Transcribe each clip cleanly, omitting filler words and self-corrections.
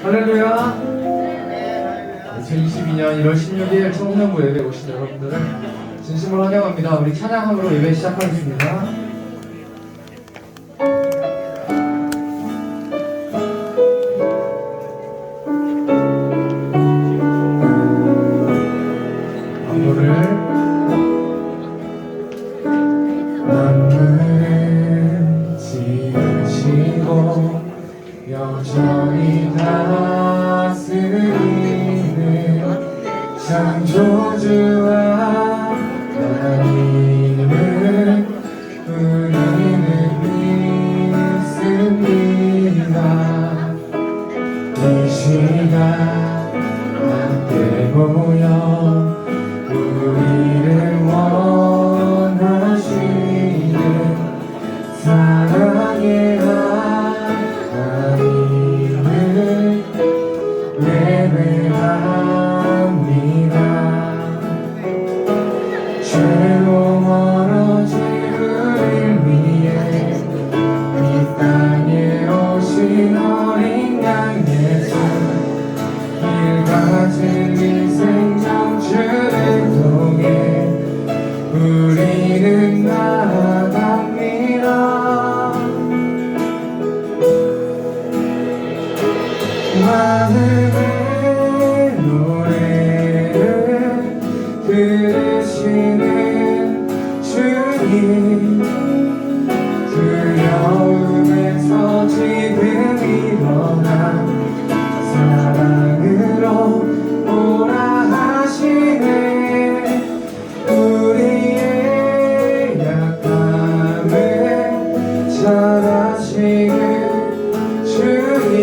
할렐루야. 2022년 1월 16일 청년부 예배 오신 여러분들을 진심으로 환영합니다. 우리 찬양함으로 예배 시작하겠습니다. 여전히 다스리는 창조주와 하나님을 우리는 믿습니다. 이 시간 함께 모여 우리를 원하시는 사랑의 예배합니다. 죄로 멀어진 우리를 위해 이 땅에 오신 어린 양 예수, 길 가진 이 생명주를 통해 우리는 나아갑니다. 마음의 노래를 들으시는 주님, 두려움에서 지금 일어나 사랑으로 오라 하시네. 우리의 약함을 잘 아시는 주님,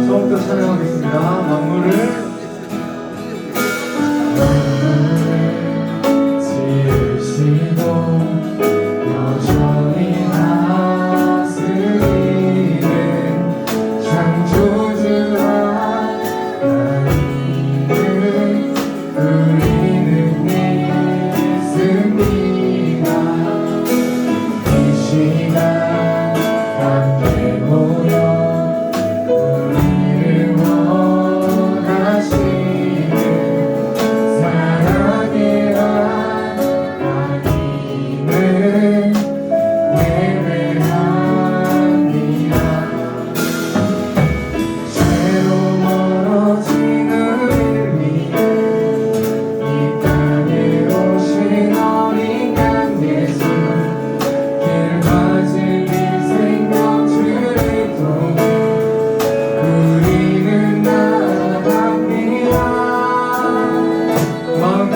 처음부터 찬양하겠습니다. 만물을 지으시고 여전히 다스리는 창조주와 하나님을 우리는 믿습니다. 이 시간 함께 모여 우리를 원하시는 사랑의 하나님을 예배합니다. 죄로 멀어진 우리를 위해 이 땅에 오신 어린 양 예수, 길 가진 이 생명주를 통해 우리는 나아갑니다. 마음의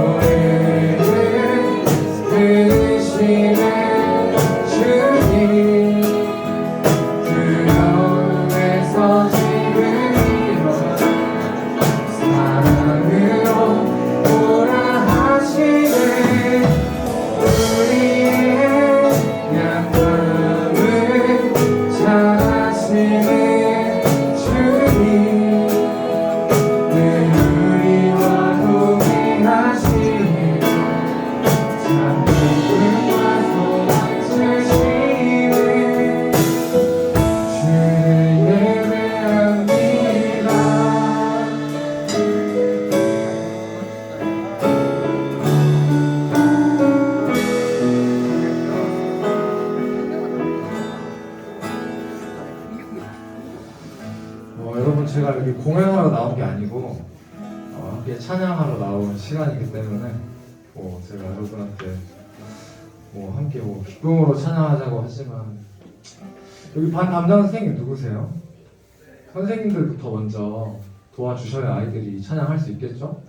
노래를 들으시는 주님, 두려움에서 지금 일어나 사랑으로 오라 하시네. 우리의 약함을 잘 아시는 주님, 늘 우리와 동행하시네. 참 기쁨과 소망 주시네. 주를 예배합니다. 여러분, 제가 여기 공연하러 나온 게 아니고 함께 찬양하러 나온 시간이기 때문에 제가 여러분한테 함께 기쁨으로 찬양하자고 하지만, 여기 반 담당 선생님 누구세요? 선생님들부터 먼저 도와주셔야 아이들이 찬양할 수 있겠죠?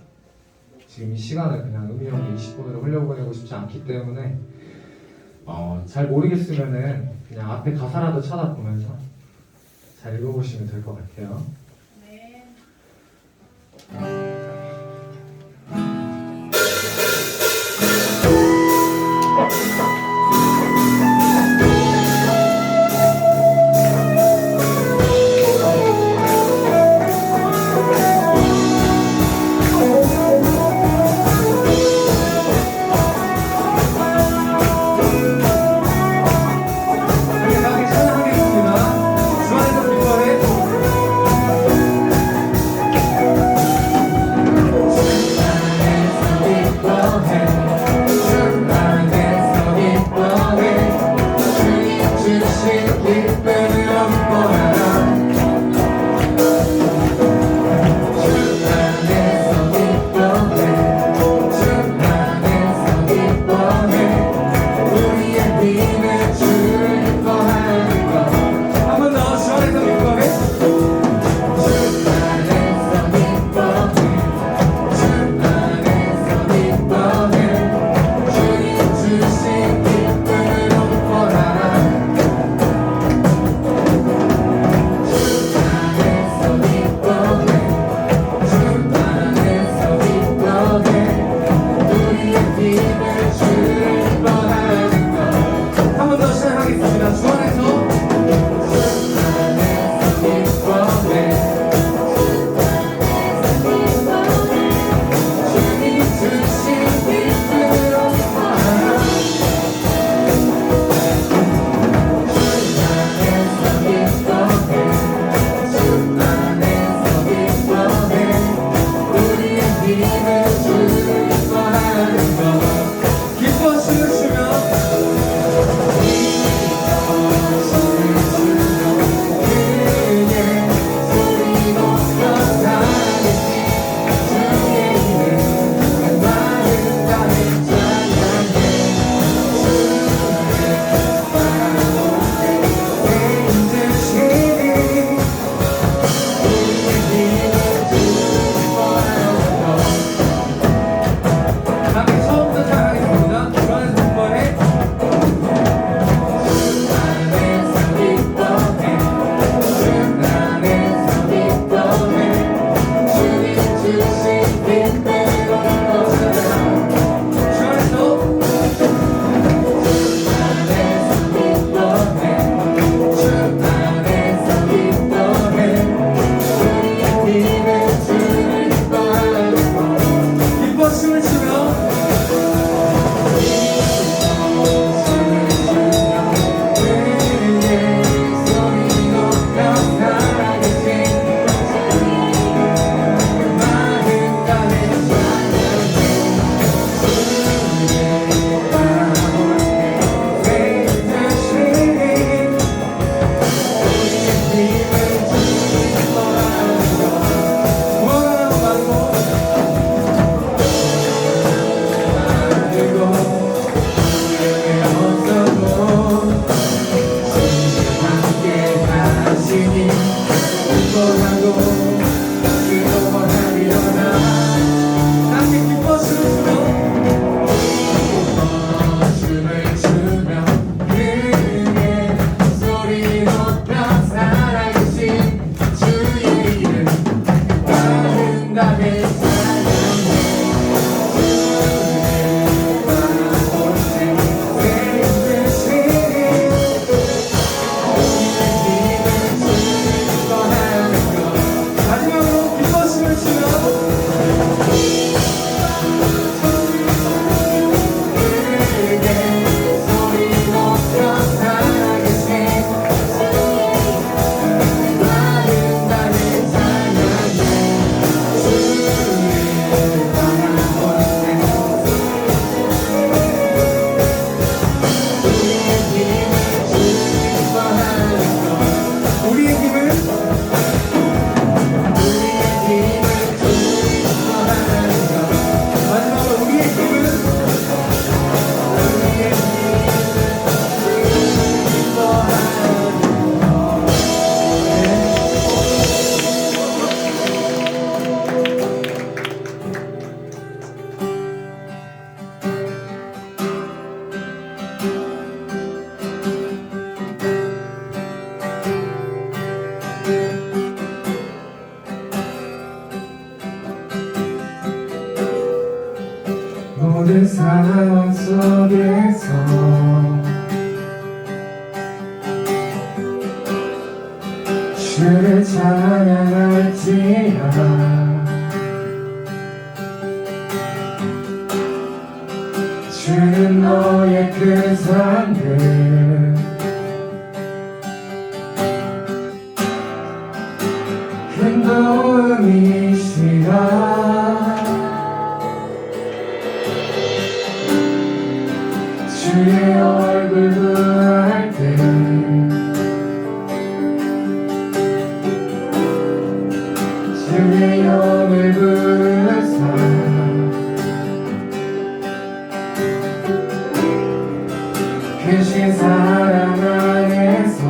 지금 이 시간을 그냥 의미 없는 20분으로 흘려보내고 싶지 않기 때문에 잘 모르겠으면은 그냥 앞에 가사라도 찾아보면서 잘 읽어보시면 될 것 같아요. 네. 모든 상황 속에서 주를 찬양할지라 주는 너의 그 삶을 큰 도움이시라 주의 얼굴 구할 때 주의 영을 부르사 크신 사랑 안에서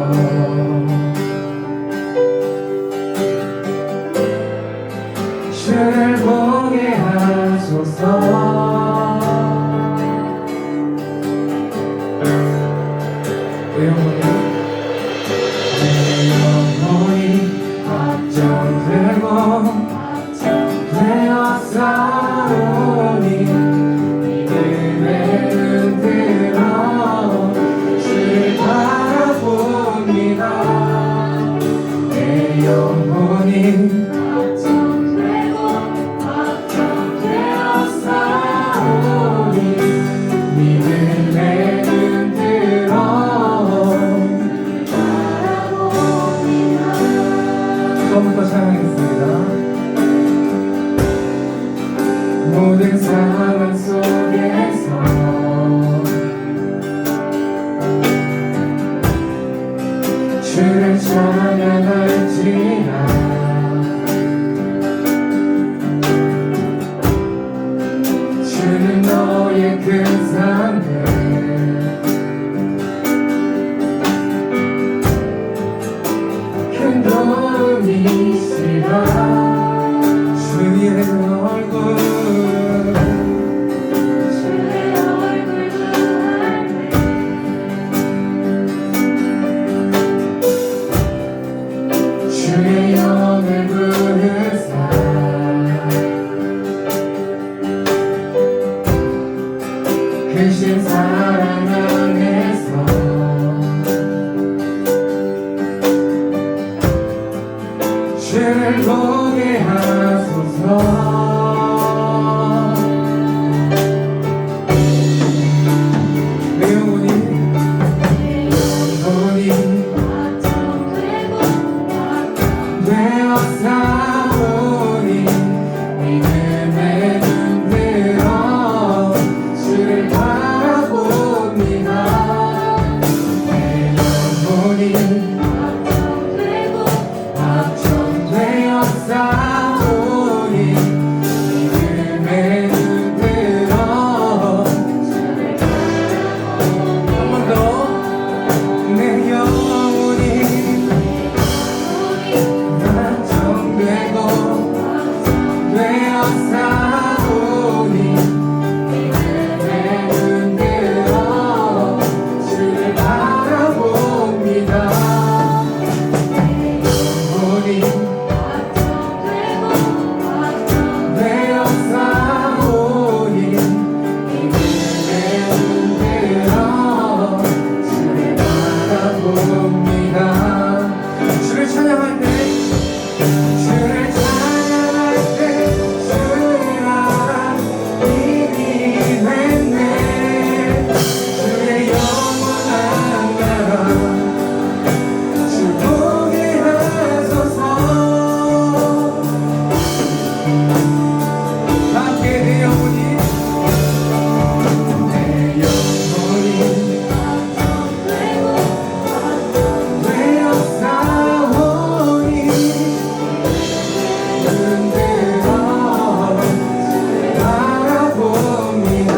주를 보게 하소서 내 영혼이 걱정되고 되어 싸우니 믿음의 눈 들어 주를 바라봅니다 내 영혼이 걱정되어 싸우니 믿음의 눈 들어 처음부터 찬양하겠습니다. 모든 상황 속에서 주를 찬양할지라 주는 너의 큰 삶을 큰 도움이시라 주의 얼굴 주의 영을 부르사 크신 사랑 안에서 주를 보게 하소서 내 영혼이 되어 싸우니 믿음의 눈 들어 주를 바라봅니다 내 영혼이 확정되어 싸우니 믿음의 눈 들어 한 번 더 내 영혼이 안정되고 되어 싸우니 믿음의 눈 들어 주를 바라봅니다 영혼이 되어 싸우니 믿음의 눈 들어 주를 바라봅니다 주를 찬양할 때 주를 찬양할 때 주를 알아 이미 됐네 주의 영원한 나라 주 보게 하소서 함께 내 영혼이 되어 싸우니 눈 들어 바라봅니다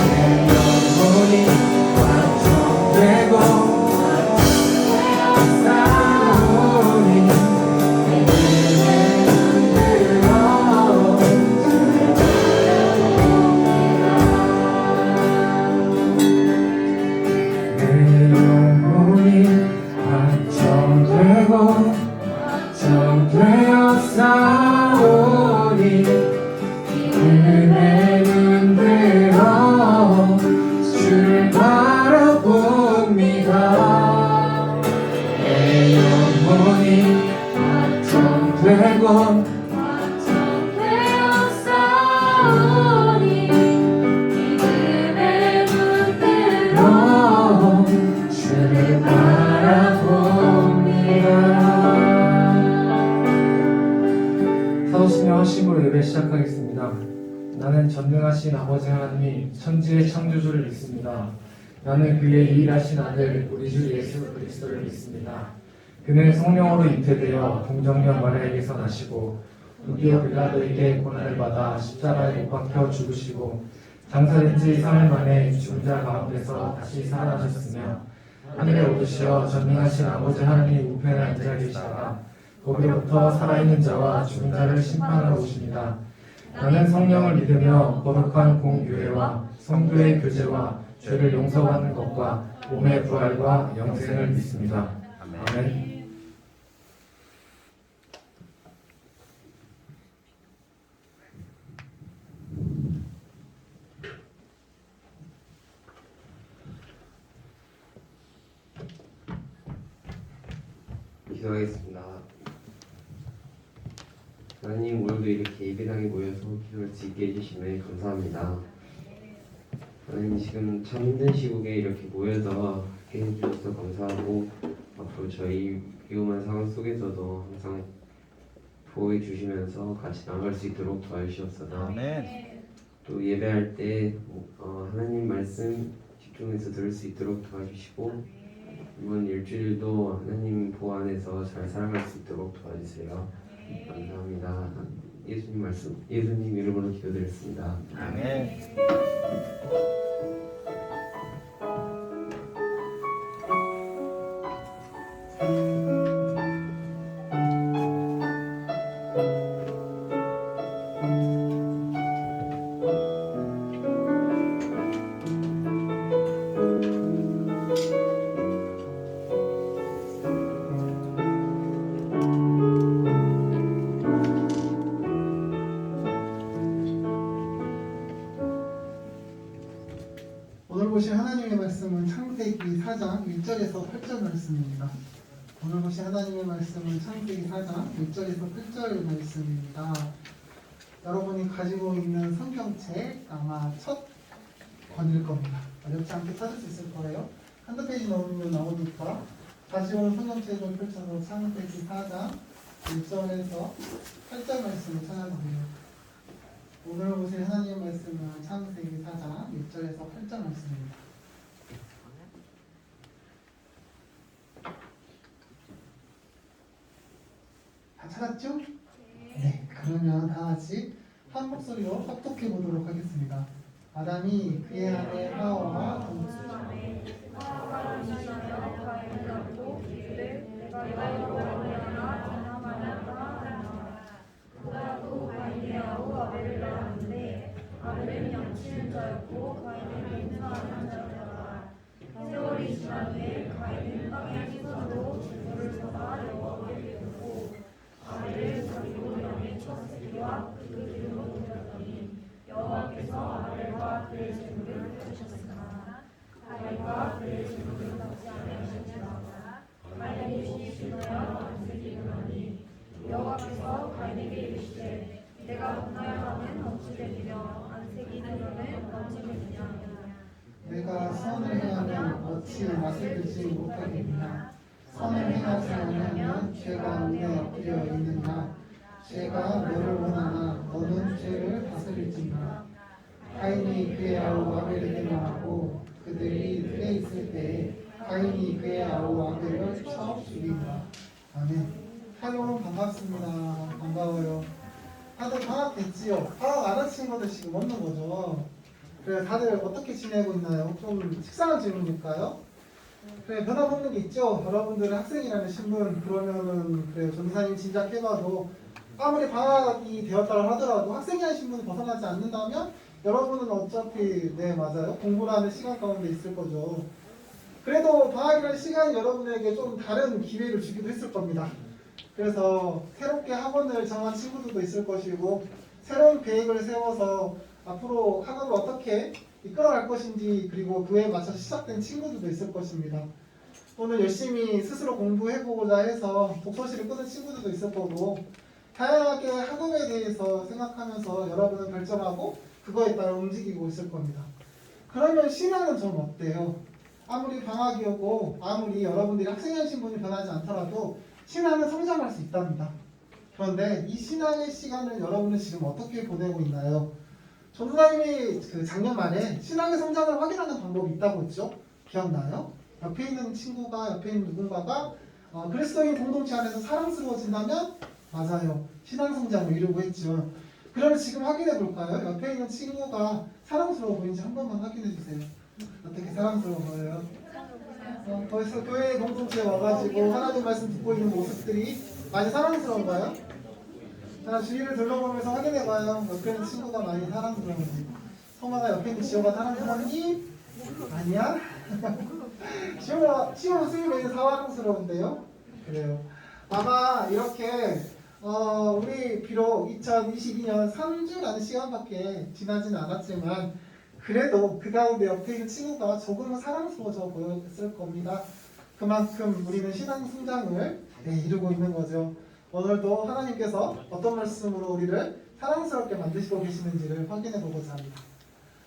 내 영혼이 확정되고 싸우니 믿음의 눈 들어 기도하심으로 예배 시작하겠습니다. 나는 전능하신 아버지 하나님이 천지의 창조주를 믿습니다. 나는 그의 유일하신 아들 우리 주 예수 그리스도를 믿습니다. 그는 성령으로 잉태되어 동정녀 마리아에게서 나시고 본디오 빌라도에게 고난을 받아 십자가에 못 박혀 죽으시고 장사된 지 3일 만에 죽은 자 가운데서 다시 살아나셨으며 하늘에 오르시어 전능하신 아버지 하나님 우편에 앉아 계시다가 거기로부터 살아있는 자와 죽은 자를 심판하러 오십니다. 나는 성령을 믿으며 거룩한 공유회와 성도의 교제와 죄를 용서받는 것과 몸의 부활과 영생을 믿습니다. 아멘. 기도하겠습니다. 하나님, 오늘도 이렇게 예배당에 모여서 기도를 드리게 해주심에 감사합니다. 하나님, 지금 참 힘든 시국에 이렇게 모여서 함께 해주셔서 감사하고 앞으로 저희 위험한 상황 속에서도 항상 보호해 주시면서 같이 나아갈 수 있도록 도와주시옵소서. 아멘. 또 예배할 때 하나님 말씀 집중해서 들을 수 있도록 도와주시고 이번 일주일도 하나님 보호 안에서 잘 살아갈 수 있도록 도와주세요. 감사합니다. 예수님 말씀, 예수님 이름으로 기도드렸습니다. 아멘. 오늘 보신 하나님의 말씀은 창세기 4장 1절에서 8절 말씀입니다. 오늘 보신 하나님의 말씀은 창세기 4장 1절에서 8절 말씀입니다. 여러분이 가지고 있는 성경책 아마 첫 권일 겁니다. 어렵지 않게 찾을 수 있을 거예요. 한두 페이지 넘으면 나오니까 다시 오는 성경책을 펼쳐서 창세기 4장 1절에서 8절 말씀을 찾아보세요. 오늘 보실 하나님의 말씀은 창세기 4장 1절에서 8절 말씀입니다. 다 찾았죠? 네, 그러면 다 같이 한 목소리로 합독해 보도록 하겠습니다. 아담이 그의 아내 하와와 동침하며 아벨은 양치는 자였고 가인은 인사하는 자였더라. 세월이 지난 후에 가인은 땅의 시선으로 재물을 사다 여호와께 드렸고 아벨을 자기로 양의 첫 새끼와 그 기름을 드렸더니 여호와께서 아벨과 그의 재물을 받으셨으나 가인과 그의 재물을 받지 아니하시니라. 가인이 죽으시며 안색이 일어나니 여호와께서 가인에게 이르시되 내가 분하여하면 어찌 되리며 안색이 드러면 어찌 되느냐. 내가 선을 행하면 어찌 맛을 듣지 못하겠느냐. 선을 행하지 않으면 죄가 은혜 엎드려 있느냐. 죄가 너를 원하나 너는 죄를 다스릴지니라. 가인이 그의 아우 아벨에게 말하고 그들이 들에 있을 때에 가인이 그의 아우 아벨을 쳐 죽인다. 아멘. 할로는 반갑습니다. 반가워요. 다들 방학 됐지요? 방학 안 한 친구들 지금 없는 거죠? 그래, 다들 어떻게 지내고 있나요? 좀 식상한 질문일까요? 그래, 변함없는 게 있죠? 여러분들은 학생이라는 신분, 그러면은, 그래, 전사님 짐작해봐도 아무리 방학이 되었다고 하더라도 학생이라는 신분을 벗어나지 않는다면 여러분은 어차피, 네, 맞아요. 공부를 하는 시간 가운데 있을 거죠. 그래도 방학이라는 시간이 여러분에게 좀 다른 기회를 주기도 했을 겁니다. 그래서 새롭게 학원을 정한 친구들도 있을 것이고 새로운 계획을 세워서 앞으로 학업을 어떻게 이끌어갈 것인지 그리고 그에 맞춰 시작된 친구들도 있을 것입니다. 또는 열심히 스스로 공부해보고자 해서 독서실을 끄는 친구들도 있을 거고 다양하게 학업에 대해서 생각하면서 여러분은 결정하고 그거에 따라 움직이고 있을 겁니다. 그러면 신앙은 좀 어때요? 아무리 방학이었고 아무리 여러분들이 학생의 신분이 변하지 않더라도 신앙은 성장할 수 있답니다. 그런데 이 신앙의 시간을 여러분은 지금 어떻게 보내고 있나요? 전도사님이 그 작년 말에 신앙의 성장을 확인하는 방법이 있다고 했죠? 기억나요? 옆에 있는 친구가, 옆에 있는 누군가가 그리스도인 공동체 안에서 사랑스러워진다면 맞아요. 신앙 성장을 이루고 했죠. 그러면 지금 확인해 볼까요? 옆에 있는 친구가 사랑스러워 보이는지 한 번만 확인해 주세요. 어떻게 사랑스러워 보여요? 벌써 교회 공동체에 와가지고 하나님 말씀 듣고 있는 모습들이 많이 사랑스러운가요? 자, 주위를 둘러보면서 확인해봐요. 옆에 있는 친구가 많이 사랑스러운지. 성화가 옆에 있는 지호가 사랑스러우니? 아니야? 지호 모습이 왜 사랑스러운데요? 그래요. 아마 이렇게 우리 비록 2022년 3주라는 시간밖에 지나지는 않았지만 그래도 그 가운데 옆에 있는 친구가 조금은 사랑스러워져 보였을 겁니다. 그만큼 우리는 신앙 성장을 이루고 있는 거죠. 오늘도 하나님께서 어떤 말씀으로 우리를 사랑스럽게 만드시고 계시는지를 확인해 보고자 합니다.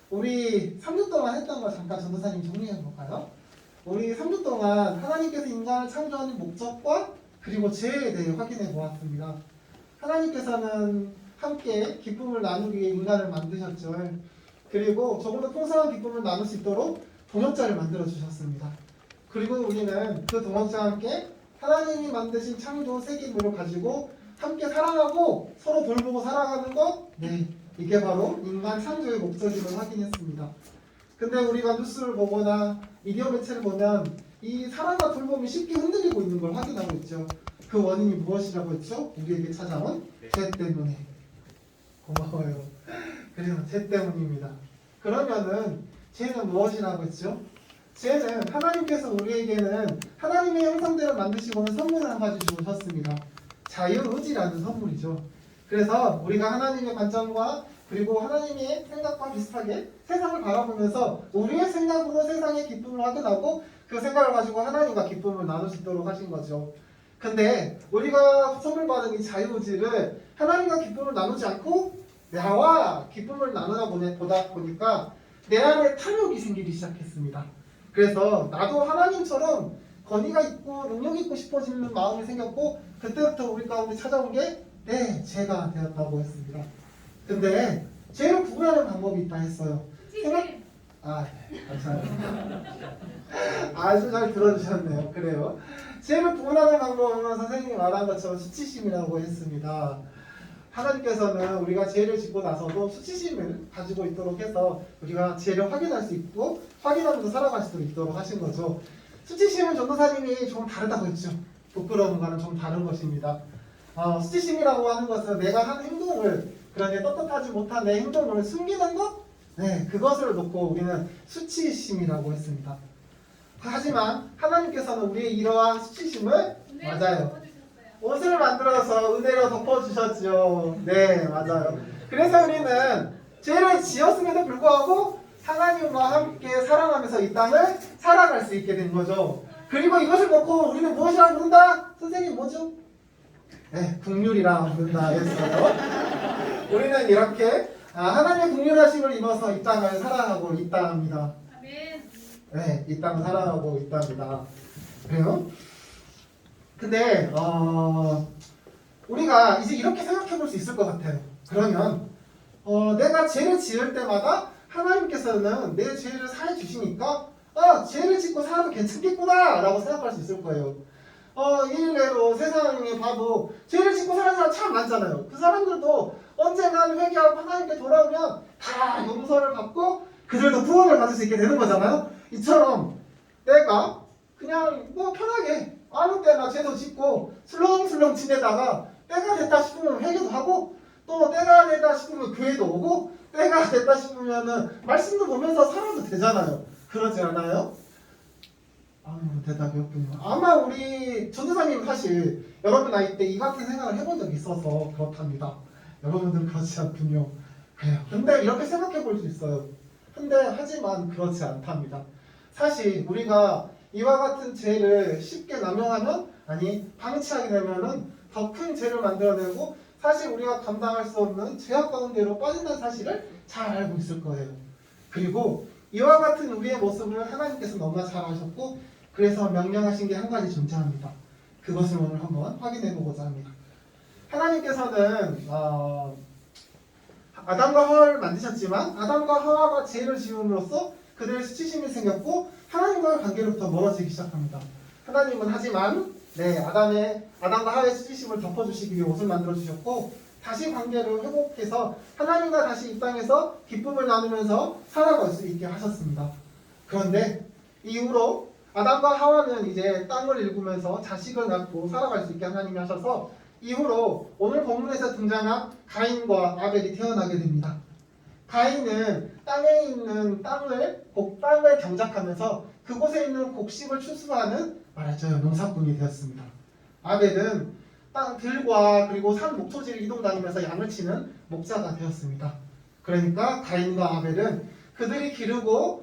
우리 3주 동안 했던 거 잠깐 전도사님 정리해 볼까요? 우리 3주 동안 하나님께서 인간을 창조하는 목적과 그리고 죄에 대해 확인해 보았습니다. 하나님께서는 함께 기쁨을 나누기 위해 인간을 만드셨죠. 그리고 조금 더 풍성한 기쁨을 나눌 수 있도록 동역자를 만들어 주셨습니다. 그리고 우리는 그 동역자와 함께 하나님이 만드신 창조 세계물을 가지고 함께 사랑하고 서로 돌보고 살아가는 것, 이게 바로 인간 창조의 목적임을 확인했습니다. 근데 우리가 뉴스를 보거나 미디어 매체를 보면 이 사랑과 돌봄이 쉽게 흔들리고 있는 걸 확인하고 있죠. 그 원인이 무엇이라고 했죠? 우리에게 찾아온 죄 때문에. 고마워요. 그래서 죄 때문입니다. 그러면은 죄는 무엇이라고 했죠? 죄는 하나님께서 우리에게는 하나님의 형상대로 만드시고는 선물을 한 가지 주셨습니다. 자유의지라는 선물이죠. 그래서 우리가 하나님의 관점과 그리고 하나님의 생각과 비슷하게 세상을 바라보면서 우리의 생각으로 세상의 기쁨을 확인하고 그 생각을 가지고 하나님과 기쁨을 나눌 수 있도록 하신 거죠. 근데 우리가 선물 받은 이 자유의지를 하나님과 기쁨을 나누지 않고 나와 기쁨을 나누다 보니까 내 안에 탐욕이 생기기 시작했습니다. 그래서 나도 하나님처럼 권위가 있고 능력이 있고 싶어지는 마음이 생겼고 그때부터 우리 가운데 찾아온 게 죄가 되었다고 했습니다. 근데 죄를 구분하는 방법이 있다 했어요. 감사합니다. 아주 잘 들어주셨네요. 그래요. 죄를 구분하는 방법은 선생님이 말한 것처럼 수치심이라고 했습니다. 하나님께서는 우리가 죄를 짓고 나서도 수치심을 가지고 있도록 해서 우리가 죄를 확인할 수 있고 확인하면서 살아갈 수 있도록 하신 거죠. 수치심은 전도사님이 좀 다르다고 했죠. 부끄러움과는 좀 다른 것입니다. 수치심이라고 하는 것은 내가 한 행동을 그런데 떳떳하지 못한 내 행동을 숨기는 것? 그것을 놓고 우리는 수치심이라고 했습니다. 하지만 하나님께서는 우리의 이러한 수치심을 맞아요. 옷을 만들어서 은혜로 덮어주셨죠. 네, 맞아요. 그래서 우리는 죄를 지었음에도 불구하고 하나님과 함께 사랑하면서 이 땅을 살아갈 수 있게 된 거죠. 그리고 이것을 놓고 우리는 무엇이라고 부른다? 선생님 뭐죠? 국률이라고 부른다 했어요. 우리는 이렇게 하나님의 국률하심을 입어서 이 땅을 살아가고 있답니다. 이 땅을 살아가고 있답니다. 그래요? 근데 우리가 이제 이렇게 생각해 볼 수 있을 것 같아요. 그러면 내가 죄를 지을 때마다 하나님께서는 내 죄를 사해 주시니까 죄를 짓고 살아도 괜찮겠구나 라고 생각할 수 있을 거예요. 일례로 세상에 봐도 죄를 짓고 사는 사람 참 많잖아요. 그 사람들도 언젠간 회개하고 하나님께 돌아오면 다 용서를 받고 그들도 구원을 받을 수 있게 되는 거잖아요. 이처럼 내가 그냥 편하게 아무 때나 죄도 짓고 술렁술렁 지내다가 때가 됐다 싶으면 회개도 하고 또 때가 됐다 싶으면 교회도 오고 때가 됐다 싶으면은 말씀도 보면서 살아도 되잖아요. 그러지 않아요? 대답이 없군요. 아마 우리 전도사님 사실 여러분 나이 때 이 같은 생각을 해본 적이 있어서 그렇답니다. 여러분들은 그렇지 않군요. 그래요. 근데 이렇게 생각해 볼 수 있어요. 근데 하지만 그렇지 않답니다. 사실 우리가 이와 같은 죄를 쉽게 남용하면 방치하게 되면은 더 큰 죄를 만들어내고 사실 우리가 감당할 수 없는 죄악 가운데로 빠진다는 사실을 잘 알고 있을 거예요. 그리고 이와 같은 우리의 모습을 하나님께서 너무나 잘 아셨고 그래서 명령하신 게 한 가지 존재합니다. 그것을 오늘 한번 확인해 보고자 합니다. 하나님께서는 아담과 하와를 만드셨지만 아담과 하와가 죄를 지음으로써 그들의 수치심이 생겼고 하나님과의 관계로부터 멀어지기 시작합니다. 하나님은 하지만 아담과 하와의 수치심을 덮어주시기 위해 옷을 만들어 주셨고 다시 관계를 회복해서 하나님과 다시 이 땅에서 기쁨을 나누면서 살아갈 수 있게 하셨습니다. 그런데 이후로 아담과 하와는 이제 땅을 일구면서 자식을 낳고 살아갈 수 있게 하나님이 하셔서 이후로 오늘 본문에서 등장한 가인과 아벨이 태어나게 됩니다. 가인은 땅에 있는 땅을 경작하면서 그곳에 있는 곡식을 추수하는 말하자면 농사꾼이 되었습니다. 아벨은 들과 그리고 산 목초지를 이동다니면서 양을 치는 목자가 되었습니다. 그러니까 가인과 아벨은 그들이 기르고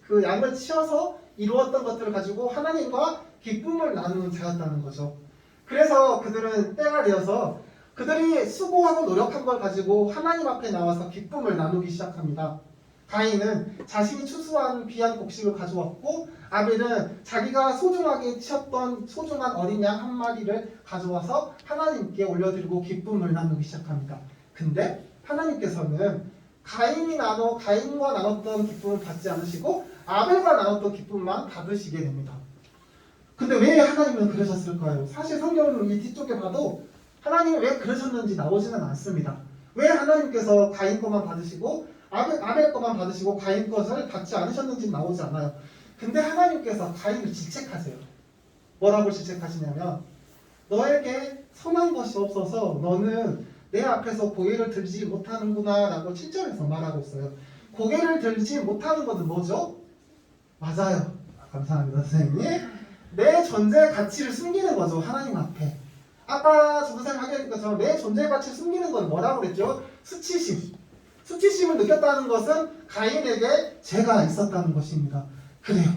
그 양을 치어서 이루었던 것들을 가지고 하나님과 기쁨을 나누는 자였다는 거죠. 그래서 그들은 때가 되어서 그들이 수고하고 노력한 걸 가지고 하나님 앞에 나와서 기쁨을 나누기 시작합니다. 가인은 자신이 추수한 귀한 곡식을 가져왔고 아벨은 자기가 소중하게 치었던 소중한 어린 양 한 마리를 가져와서 하나님께 올려드리고 기쁨을 나누기 시작합니다. 근데 하나님께서는 가인과 나눴던 기쁨을 받지 않으시고 아벨과 나눴던 기쁨만 받으시게 됩니다. 근데 왜 하나님은 그러셨을까요? 사실 성경을 이 뒤쪽에 봐도 하나님이 왜 그러셨는지 나오지는 않습니다. 왜 하나님께서 가인 것만 받으시고 아벨 것만 받으시고 가인 것을 받지 않으셨는지 나오지 않아요. 근데 하나님께서 가인을 질책하세요. 뭐라고 질책하시냐면 너에게 선한 것이 없어서 너는 내 앞에서 고개를 들지 못하는구나 라고 7절에서 말하고 있어요. 고개를 들지 못하는 것은 뭐죠? 맞아요. 감사합니다 선생님. 내 존재의 가치를 숨기는 거죠. 하나님 앞에. 아까 선생님 하게 것처럼 내 존재의 가치를 숨기는 건 뭐라고 그랬죠? 수치심을 느꼈다는 것은 가인에게 죄가 있었다는 것입니다. 그래요.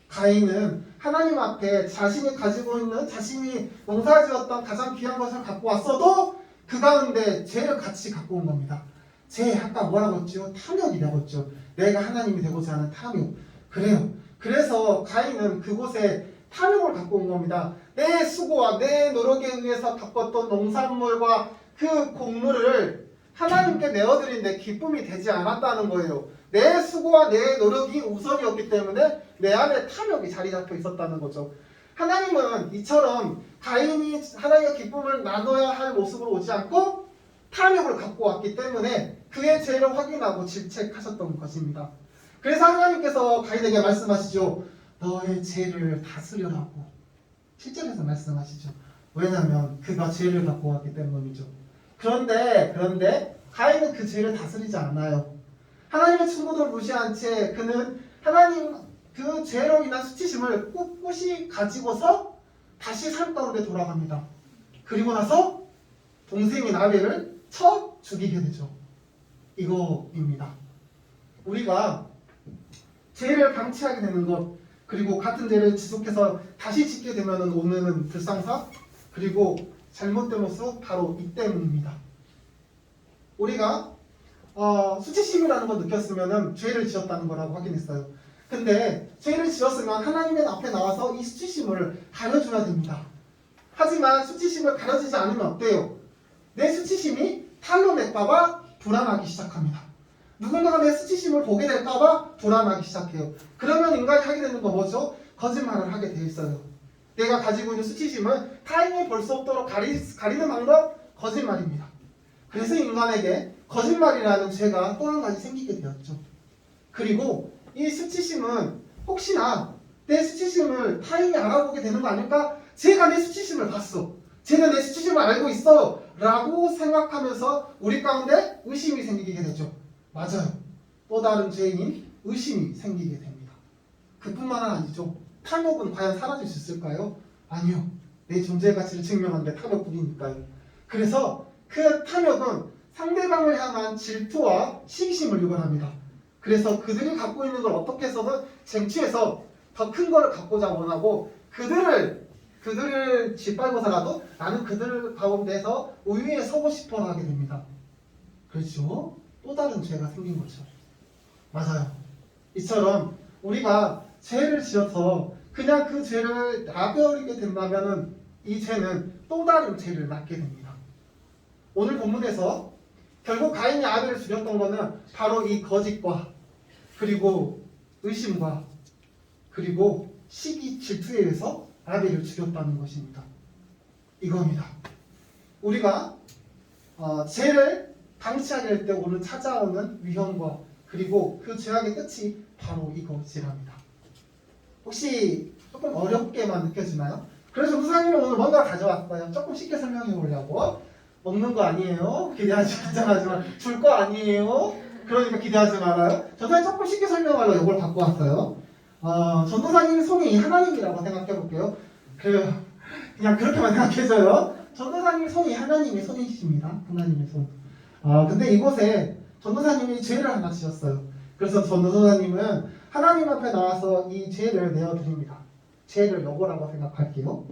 가인은 하나님 앞에 자신이 가지고 있는 자신이 농사지었던 가장 귀한 것을 갖고 왔어도 그 가운데 죄를 같이 갖고 온 겁니다. 죄 아까 뭐라고 했죠? 탐욕이라고 했죠. 내가 하나님이 되고자 하는 탐욕. 그래요. 그래서 가인은 그곳에 탐욕을 갖고 온 겁니다. 내 수고와 내 노력에 의해서 바꿨던 농산물과 그 곡물을 하나님께 내어드리는데 기쁨이 되지 않았다는 거예요. 내 수고와 내 노력이 우선이었기 때문에 내 안에 탐욕이 자리 잡혀 있었다는 거죠. 하나님은 이처럼 가인이 하나님과 기쁨을 나눠야 할 모습으로 오지 않고 탐욕을 갖고 왔기 때문에 그의 죄를 확인하고 질책하셨던 것입니다. 그래서 하나님께서 가인에게 말씀하시죠. 너의 죄를 다스려라고 7절에서 말씀하시죠. 왜냐하면 그가 죄를 갖고 왔기 때문이죠. 그런데 가인은 그 죄를 다스리지 않아요. 하나님의 충고를 무시한 채 그는 하나님 그 죄로 인한 수치심을 꿋꿋이 가지고서 다시 삶 가운데 돌아갑니다. 그리고 나서 동생인 아벨을 쳐 죽이게 되죠. 이거입니다. 우리가 죄를 방치하게 되는 것, 그리고 같은 죄를 지속해서 다시 짓게 되면 오는 불상사, 그리고 잘못된 모습 바로 이 때문입니다. 우리가 수치심이라는 걸 느꼈으면 죄를 지었다는 거라고 확인했어요. 근데 죄를 지었으면 하나님의 앞에 나와서 이 수치심을 가려줘야 됩니다. 하지만 수치심을 가려지지 않으면 어때요? 내 수치심이 탄로낼까봐 불안하기 시작합니다. 누군가가 내 수치심을 보게 될까봐 불안하기 시작해요. 그러면 인간이 하게 되는 건 뭐죠? 거짓말을 하게 돼 있어요. 내가 가지고 있는 수치심을 타인이 볼 수 없도록 가리는 방법? 거짓말입니다. 그래서 인간에게 거짓말이라는 죄가 또 한 가지 생기게 되었죠. 그리고 이 수치심은 혹시나 내 수치심을 타인이 알아보게 되는 거 아닐까? 쟤가 내 수치심을 봤어. 쟤는 내 수치심을 알고 있어. 라고 생각하면서 우리 가운데 의심이 생기게 되죠. 맞아요. 또 다른 죄인 의심이 생기게 됩니다. 그뿐만 아니죠. 탐욕은 과연 사라질 수 있을까요? 아니요. 내 존재의 가치를 증명하는데 탐욕뿐이니까요. 그래서 그 탐욕은 상대방을 향한 질투와 시기심을 유발합니다. 그래서 그들이 갖고 있는 걸 어떻게 해서든 쟁취해서 더 큰 거를 갖고자 원하고 그들을 짓밟아서라도 나는 그들 가운데서 우위에 서고 싶어 하게 됩니다. 그렇죠? 또 다른 죄가 생긴 거죠. 맞아요. 이처럼 우리가 죄를 지어서 그냥 그 죄를 놔버리게 된다면은 이 죄는 또 다른 죄를 낳게 됩니다. 오늘 본문에서 결국 가인이 아벨을 죽였던 거는 바로 이 거짓과 그리고 의심과 그리고 시기 질투에 의해서 아벨을 죽였다는 것입니다. 이겁니다. 우리가 죄를 방치하게 될 때 오늘 찾아오는 위험과 그리고 그 죄악의 끝이 바로 이것이랍니다. 혹시 조금 어렵게만 느껴지나요? 그래서 전도사님이 오늘 뭔가 가져왔어요. 조금 쉽게 설명해 보려고. 먹는 거 아니에요. 긴장하지만 줄 거 아니에요. 그러니까 기대하지 말아요. 전도사님 조금 쉽게 설명하려고 이걸 갖고 왔어요. 전도사님 손이 하나님이라고 생각해 볼게요. 그냥 그렇게만 생각해줘요. 전도사님 손이 하나님의 손이십니다. 하나님의 손. 근데 이곳에 전도사님이 죄를 하나 지었어요. 그래서 전도사님은 하나님 앞에 나와서 이 죄를 내어드립니다. 죄를 여고라고 생각할게요.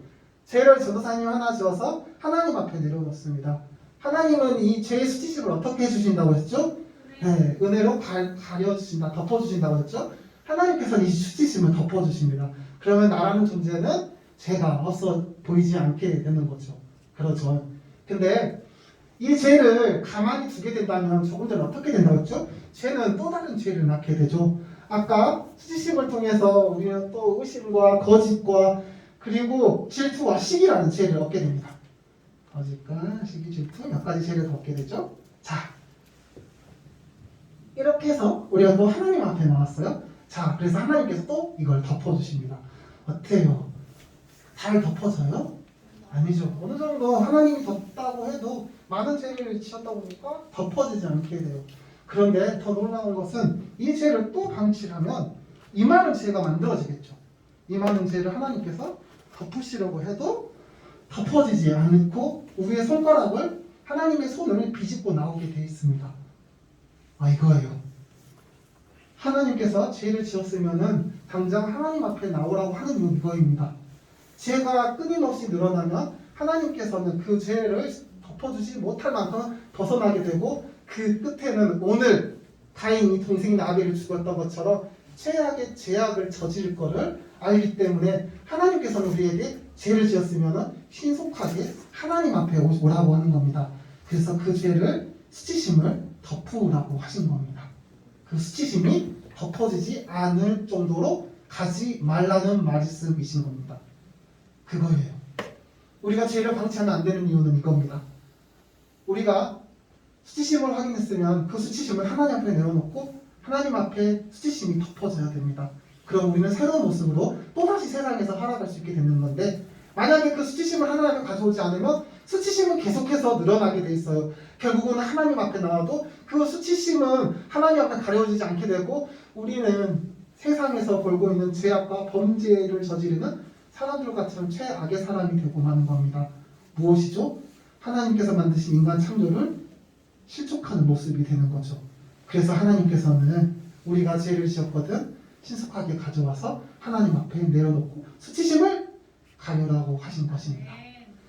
죄를 전도사님 하나 지어서 하나님 앞에 내려놓습니다. 하나님은 이 죄의 수치심을 어떻게 해주신다고 했죠? 네, 은혜로 가려주신다, 덮어주신다고 했죠? 하나님께서는 이 수치심을 덮어주십니다. 그러면 나라는 존재는 죄가 없어 보이지 않게 되는 거죠. 그렇죠. 근데 이 죄를 가만히 두게 된다면 조금 전에 어떻게 된다고 했죠? 죄는 또 다른 죄를 낳게 되죠. 아까 수치심을 통해서 우리는 또 의심과 거짓과 그리고 질투와 시기라는 죄를 얻게 됩니다. 거짓과 시기, 질투 몇 가지 죄를 얻게 되죠. 자, 이렇게 해서 우리가 또 하나님 앞에 나왔어요. 자, 그래서 하나님께서 또 이걸 덮어주십니다. 어때요? 잘 덮어져요? 아니죠. 어느 정도 하나님이 덮다고 해도 많은 죄를 지었다 보니까 덮어지지 않게 돼요. 그런데 더 놀라운 것은 이 죄를 또 방치하면 이 많은 죄가 만들어지겠죠. 이 많은 죄를 하나님께서 덮으시려고 해도 덮어지지 않고 우리의 손가락을 하나님의 손을 비집고 나오게 되어 있습니다. 이거예요. 하나님께서 죄를 지었으면은 당장 하나님 앞에 나오라고 하는 이유는 이거입니다. 죄가 끊임없이 늘어나면 하나님께서는 그 죄를 덮어주지 못할 만큼 벗어나게 되고 그 끝에는 오늘 가인이 동생인 아벨을 죽였던 것처럼 최악의 죄악을 저지를 거를 알기 때문에 하나님께서는 우리에게 죄를 지었으면 신속하게 하나님 앞에 오라고 하는 겁니다. 그래서 그 죄를 수치심을 덮으라고 하신 겁니다. 그 수치심이 덮어지지 않을 정도로 가지 말라는 말씀이신 겁니다. 그거예요. 우리가 죄를 방치하면 안 되는 이유는 이겁니다. 우리가 수치심을 확인했으면 그 수치심을 하나님 앞에 내려놓고 하나님 앞에 수치심이 덮어져야 됩니다. 그럼 우리는 새로운 모습으로 또다시 세상에서 살아갈 수 있게 되는 건데 만약에 그 수치심을 하나님 앞에 가져오지 않으면 수치심은 계속해서 늘어나게 돼 있어요. 결국은 하나님 앞에 나와도 그 수치심은 하나님 앞에 가려지지 않게 되고 우리는 세상에서 벌고 있는 죄악과 범죄를 저지르는 사람들 같은 최악의 사람이 되고 마는 겁니다. 무엇이죠? 하나님께서 만드신 인간 창조를 실족하는 모습이 되는 거죠. 그래서 하나님께서는 우리가 죄를 지었거든 신속하게 가져와서 하나님 앞에 내려놓고 수치심을 가려라고 하신 것입니다.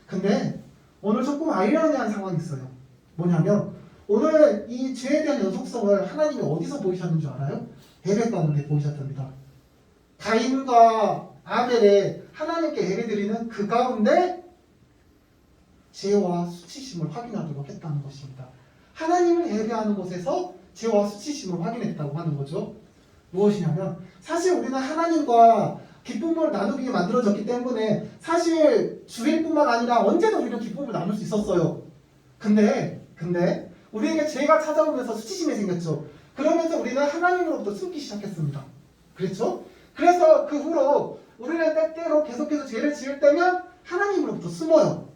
근데 오늘 조금 아이러니한 상황이 있어요. 뭐냐면 오늘 이 죄에 대한 연속성을 하나님이 어디서 보이셨는 줄 알아요? 예배 가운데 보이셨답니다. 가인과 아벨의 하나님께 예배드리는 그 가운데 죄와 수치심을 확인하도록 했다는 것입니다. 하나님을 예배하는 곳에서 죄와 수치심을 확인했다고 하는 거죠. 무엇이냐면 사실 우리는 하나님과 기쁨을 나누기 만들어졌기 때문에 사실 주일뿐만 아니라 언제든 우리는 기쁨을 나눌 수 있었어요. 근데 우리에게 죄가 찾아오면서 수치심이 생겼죠. 그러면서 우리는 하나님으로부터 숨기 시작했습니다. 그렇죠? 그래서 그 후로 우리는 때때로 계속해서 죄를 지을 때면 하나님으로부터 숨어요.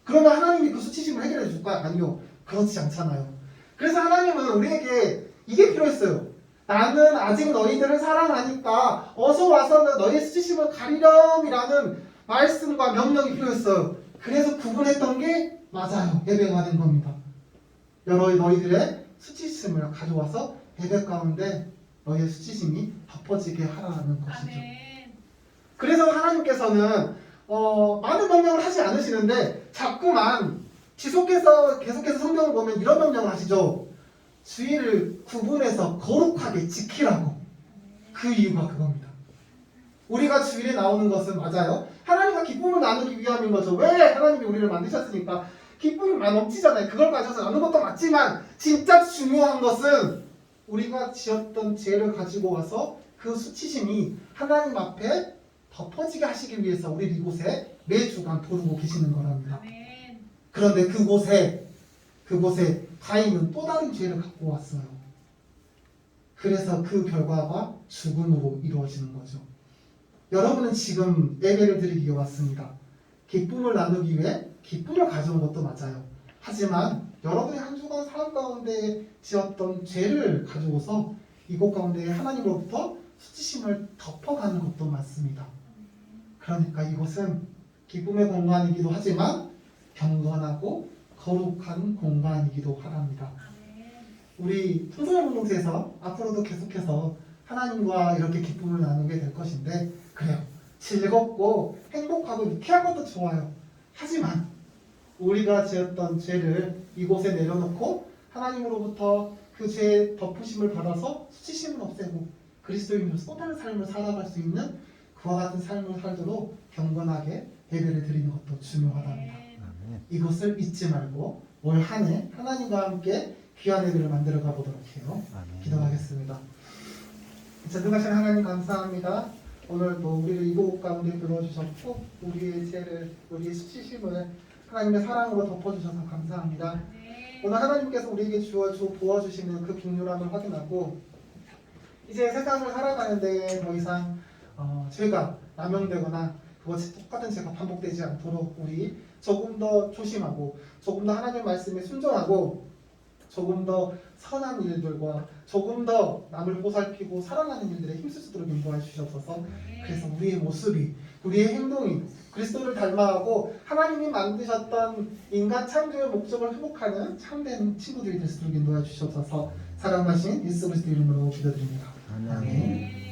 그러면 하나님이 그 수치심을 해결해 줄까요? 아니요. 그렇지 않잖아요. 그래서 하나님은 우리에게 이게 필요했어요. 나는 아직 너희들을 사랑하니까 어서 와서 너희의 수치심을 가리렴이라는 말씀과 명령이 필요했어요. 그래서 구분했던 게 맞아요. 예배가 된 겁니다. 너희들의 수치심을 가져와서 예배 가운데 너희의 수치심이 덮어지게 하라는 것이죠. 그래서 하나님께서는 많은 명령을 하지 않으시는데 자꾸만 계속해서 성경을 보면 이런 명령을 하시죠. 주의를 구분해서 거룩하게 지키라고. 그 이유가 그겁니다. 우리가 주일에 나오는 것은 맞아요. 하나님과 기쁨을 나누기 위함인 거죠. 왜? 하나님이 우리를 만드셨으니까. 기쁨이 넘치잖아요. 그걸 가져서 나누는 것도 맞지만 진짜 중요한 것은 우리가 지었던 죄를 가지고 와서 그 수치심이 하나님 앞에 덮어지게 하시기 위해서 우리 이곳에 매주간 부르고 계시는 거랍니다. 그런데 그곳에 가인은 또 다른 죄를 갖고 왔어요. 그래서 그 결과가 죽음으로 이루어지는 거죠. 여러분은 지금 예배를 드리기 위해 왔습니다. 기쁨을 나누기 위해 기쁨을 가져온 것도 맞아요. 하지만 여러분이 한 주간 삶 가운데 지었던 죄를 가지고서 이곳 가운데 하나님으로부터 수치심을 덮어가는 것도 맞습니다. 그러니까 이곳은 기쁨의 공간이기도 하지만 경건하고 거룩한 공간이기도 하랍니다. 우리 풍성한 공동체에서 앞으로도 계속해서 하나님과 이렇게 기쁨을 나누게 될 것인데 그래요. 즐겁고 행복하고 유쾌한 것도 좋아요. 하지만 우리가 지었던 죄를 이곳에 내려놓고 하나님으로부터 그 죄의 덮으심을 받아서 수치심을 없애고 그리스도인으로서 또 다른 삶을 살아갈 수 있는 그와 같은 삶을 살도록 경건하게 예배를 드리는 것도 중요하답니다. 이것을 잊지 말고 올 한 해 하나님과 함께 귀한 예배를 만들어 가보도록 해요. 기도하겠습니다. 전능하신 하나님 감사합니다. 오늘도 우리를 이곳 가운데 불러주셨고 우리의 죄를 우리의 수치심을 하나님의 사랑으로 덮어주셔서 감사합니다. 오늘 하나님께서 우리에게 부어주시는 그 긍휼함을 확인하고 이제 세상을 살아가는데 더 이상 죄가 남용되거나 똑같은 죄가 반복되지 않도록 우리 조금 더 조심하고 조금 더 하나님의 말씀에 순종하고 조금 더 선한 일들과 조금 더 남을 보살피고 사랑하는 일들에 힘쓸 수 있도록 인도해 주셔서 그래서 우리의 모습이 우리의 행동이 그리스도를 닮아가고 하나님이 만드셨던 인간 창조의 목적을 회복하는 참된 친구들이 될 수 있도록 인도해 주셔서 사랑하신 예수 그리스도 이름으로 기도드립니다. 아멘.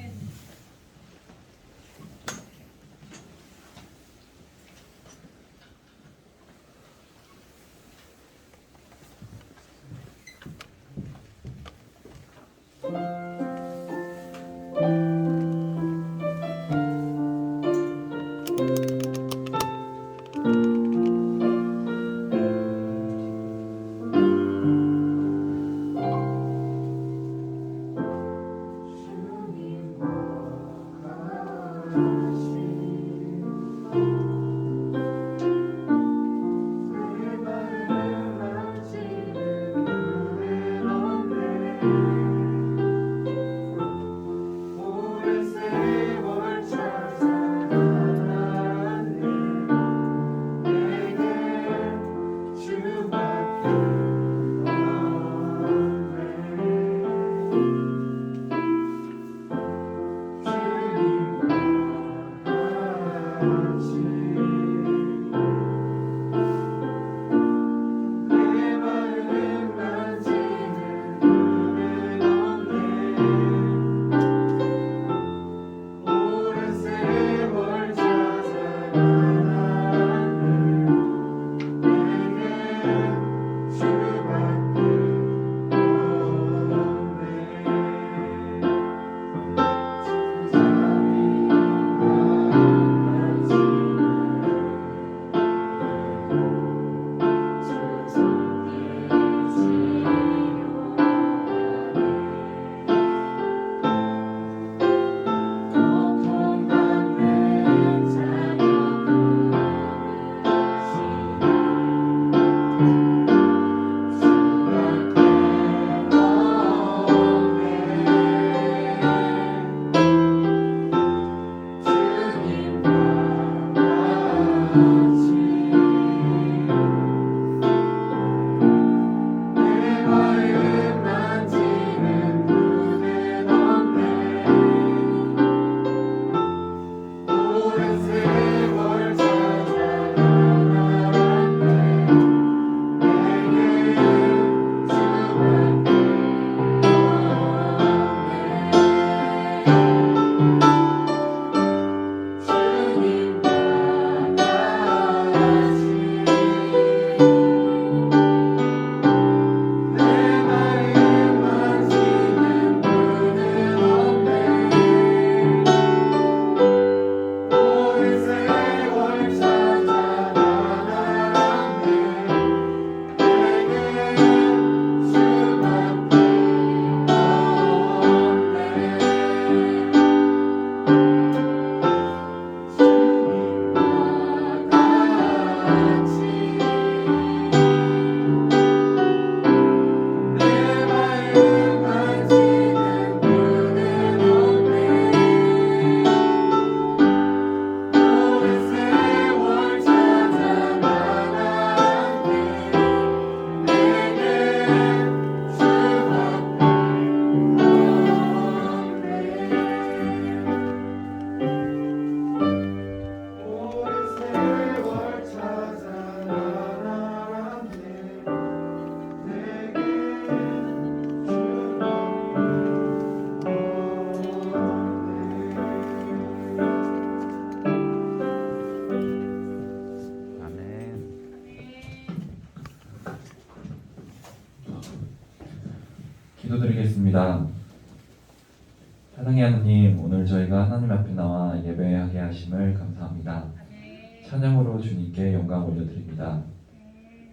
오랜 세월 찾아 나랑 함께 내게 기도드리겠습니다. 사랑의 하나님, 오늘 저희가 하나님 앞에 나와 예배하게 하심을 감사합니다. 찬양으로 주님께 영광 올려드립니다.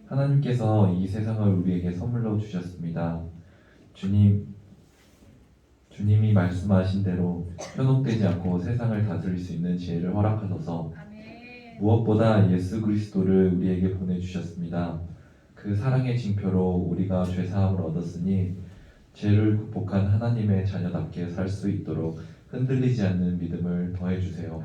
하나님께서 이 세상을 우리에게 선물로 주셨습니다. 주님이 말씀하신 대로 현혹되지 않고 세상을 다스릴 수 있는 지혜를 허락하셔서 무엇보다 예수 그리스도를 우리에게 보내주셨습니다. 그 사랑의 징표로 우리가 죄사함을 얻었으니 죄를 극복한 하나님의 자녀답게 살 수 있도록 흔들리지 않는 믿음을 더해주세요.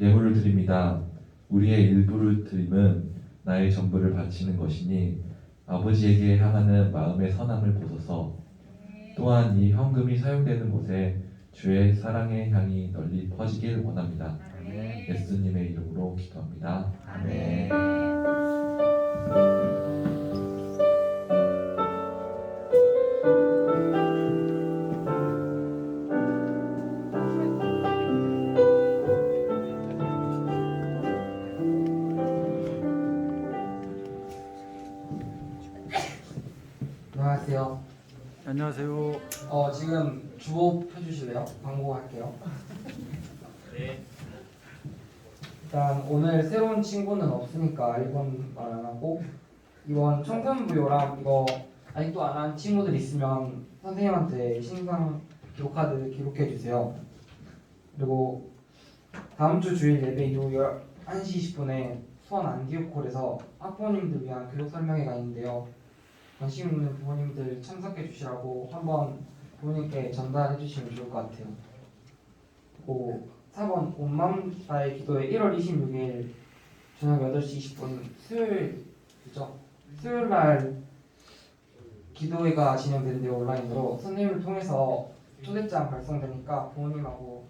예물을 드립니다. 우리의 일부를 드림은 나의 전부를 바치는 것이니 아버지에게 향하는 마음의 선함을 보소서. 또한 이 헌금이 사용되는 곳에 주의 사랑의 향이 널리 퍼지길 원합니다. 예수님의 이름으로 기도합니다. 아멘. 안녕하세요. 안녕하세요. 지금 주호 펴주실래요? 광고 할게요. 네. 일단 오늘 새로운 친구는 없으니까 1번 말 안 하고 2번 청소년부요랑 이거 아직도 안 한 친구들 있으면 선생님한테 신상 기록카드 기록해 주세요. 그리고 다음 주 주일 예배도 11시 20분에 수원 안디옥홀에서 학부모님들 위한 교육 설명회가 있는데요. 관심 있는 부모님들 참석해 주시라고 한번 부모님께 전달해 주시면 좋을 것 같아요. 그리고 4번 온맘다의 기도회 1월 26일 저녁 8시 20분 수요일이죠. 수요일날 기도회가 진행되는데요. 온라인으로 선생님을 통해서 초대장 발송되니까 부모님하고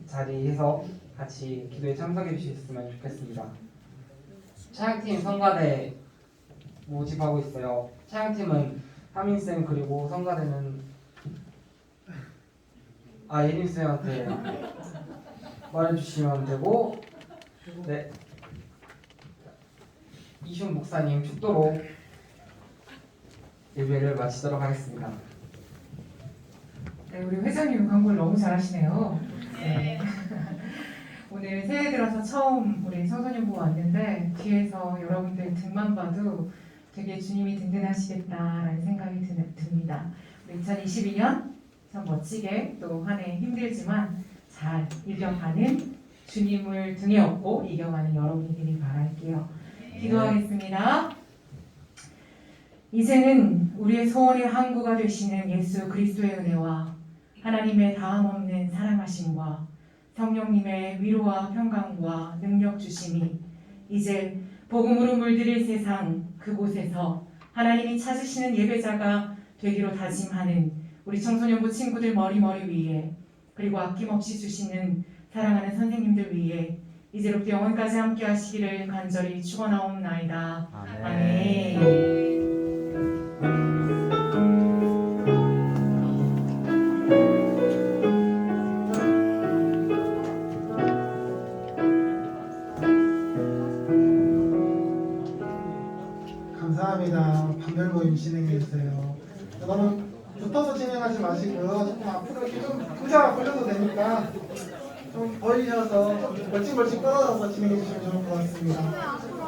자리해서 같이 기도에 참석해 주셨으면 좋겠습니다. 찬양팀 성가대 모집하고 있어요. 찬양팀은 하민쌤 그리고 성가대는 예림쌤한테 말해주시면 되고, 네, 이슌 목사님 축도로 예배를 마치도록 하겠습니다. 네, 우리 회장님 광고를 너무 잘하시네요. 네. 오늘 새해 들어서 처음 우리 청소년부 왔는데 뒤에서 여러분들 등만 봐도 되게 주님이 든든하시겠다라는 생각이 듭니다. 우리 2022년 참 멋지게 또 한 해 힘들지만 잘 이겨가는 주님을 등에 업고 이겨가는 여러분이 되길 바랄게요. 기도하겠습니다. 이제는 우리의 소원의 항구가 되시는 예수 그리스도의 은혜와 하나님의 다함없는 사랑하심과 성령님의 위로와 평강과 능력 주심이 이제 복음으로 물들일 세상 그곳에서 하나님이 찾으시는 예배자가 되기로 다짐하는 우리 청소년부 친구들 머리 위에 그리고 아낌없이 주시는 사랑하는 선생님들 위에 이제로부터 영원까지 함께 하시기를 간절히 축원하옵나이다. 아멘. 감사합니다. 판별 모임 진행해 주세요. 너무 붙어서 진행하지 마시고요. 조금 앞으로 이렇게 좀 의자 걸려도 되니까 좀 벌리셔서 좀 멀찍멀찍 떨어져서 진행해 주시면 좋을 것 같습니다.